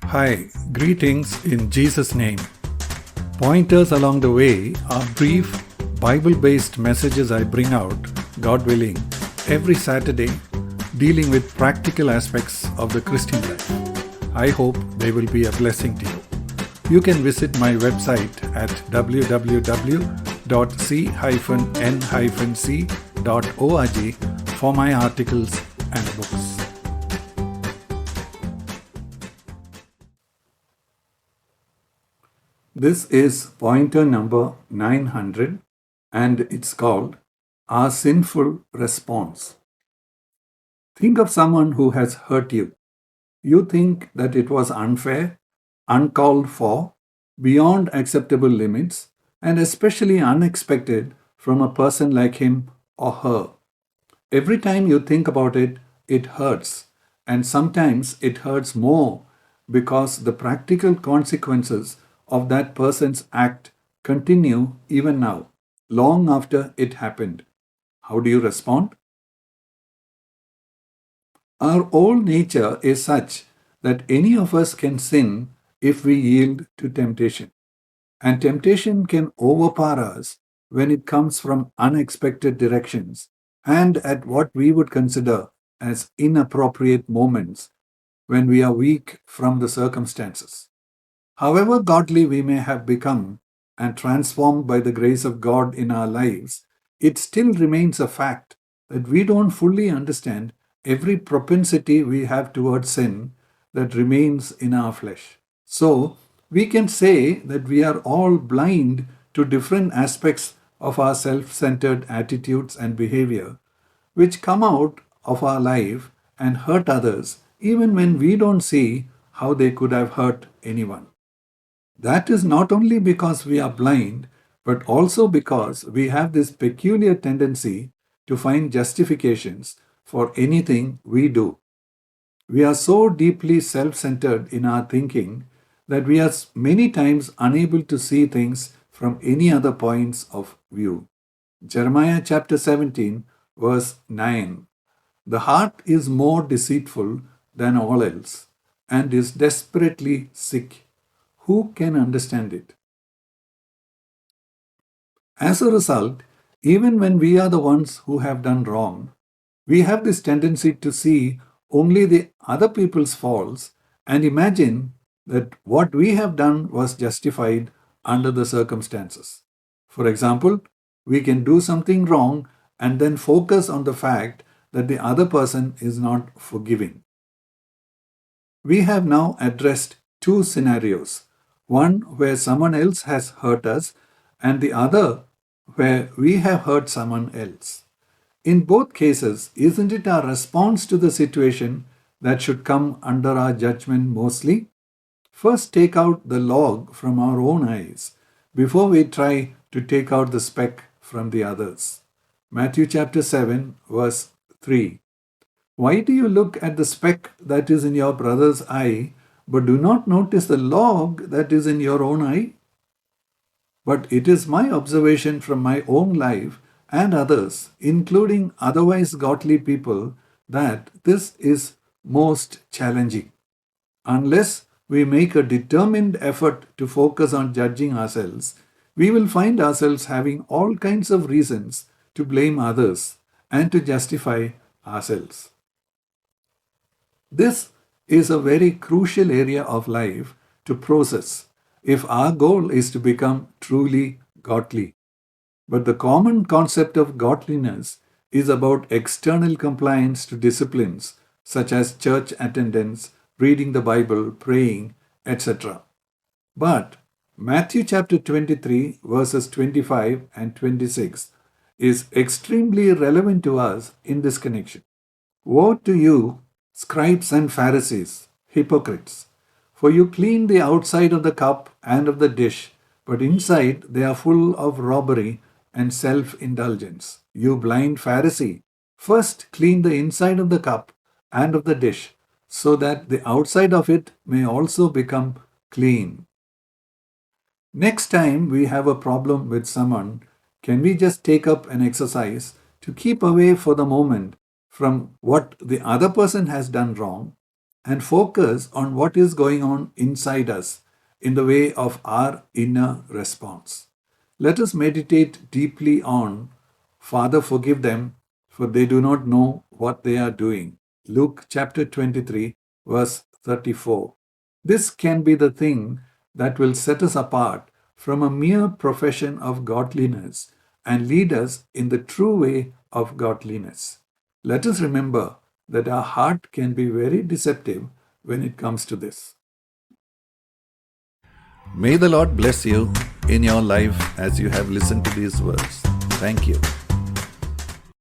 Hi, greetings in Jesus' name. Pointers along the way are brief, Bible based messages I bring out, God willing, every Saturday, dealing with practical aspects of the Christian life. I hope they will be a blessing to you. You can visit my website at www.c-n-c.org for my articles and books. This is pointer number 900 and it's called Our Sinful Response. Think of someone who has hurt you. You think that it was unfair, uncalled for, beyond acceptable limits, and especially unexpected from a person like him or her. Every time you think about it, it hurts, and sometimes it hurts more because the practical consequences of that person's act continue even now, long after it happened. How do you respond? Our whole nature is such that any of us can sin if we yield to temptation. And temptation can overpower us when it comes from unexpected directions and at what we would consider as inappropriate moments when we are weak from the circumstances. However godly we may have become and transformed by the grace of God in our lives, it still remains a fact that we don't fully understand every propensity we have towards sin that remains in our flesh. So, we can say that we are all blind to different aspects of our self centered attitudes and behavior, which come out of our life and hurt others, even when we don't see how they could have hurt anyone. That is not only because we are blind, but also because we have this peculiar tendency to find justifications for anything we do. We are so deeply self centered in our thinking that we are many times unable to see things from any other points of view. Jeremiah chapter 17, verse 9. The heart is more deceitful than all else and is desperately sick. Who can understand it? As a result, even when we are the ones who have done wrong, we have this tendency to see only the other people's faults and imagine that what we have done was justified under the circumstances. For example, we can do something wrong and then focus on the fact that the other person is not forgiving. We have now addressed two scenarios, one where someone else has hurt us, and the other where we have hurt someone else. In both cases, isn't it our response to the situation that should come under our judgment mostly? First, take out the log from our own eyes before we try to take out the speck from the others. Matthew chapter 7, verse 3. Why do you look at the speck that is in your brother's eye, but do not notice the log that is in your own eye? But it is my observation from my own life and others, including otherwise godly people, that this is most challenging. Unless we make a determined effort to focus on judging ourselves, we will find ourselves having all kinds of reasons to blame others and to justify ourselves. This is a very crucial area of life to process if our goal is to become truly godly. But the common concept of godliness is about external compliance to disciplines such as church attendance, reading the Bible, praying, etc. But Matthew chapter 23, verses 25 and 26 is extremely relevant to us in this connection. Woe to you, scribes and Pharisees, hypocrites! For you clean the outside of the cup and of the dish, but inside they are full of robbery and self indulgence. You blind Pharisee, first clean the inside of the cup and of the dish, so that the outside of it may also become clean. Next time we have a problem with someone, can we just take up an exercise to keep away for the moment from what the other person has done wrong and focus on what is going on inside us in the way of our inner response. Let us meditate deeply on, Father, forgive them, for they do not know what they are doing. Luke chapter 23, verse 34. This can be the thing that will set us apart from a mere profession of godliness and lead us in the true way of godliness. Let us remember that our heart can be very deceptive when it comes to this. May the Lord bless you in your life as you have listened to these words. Thank you.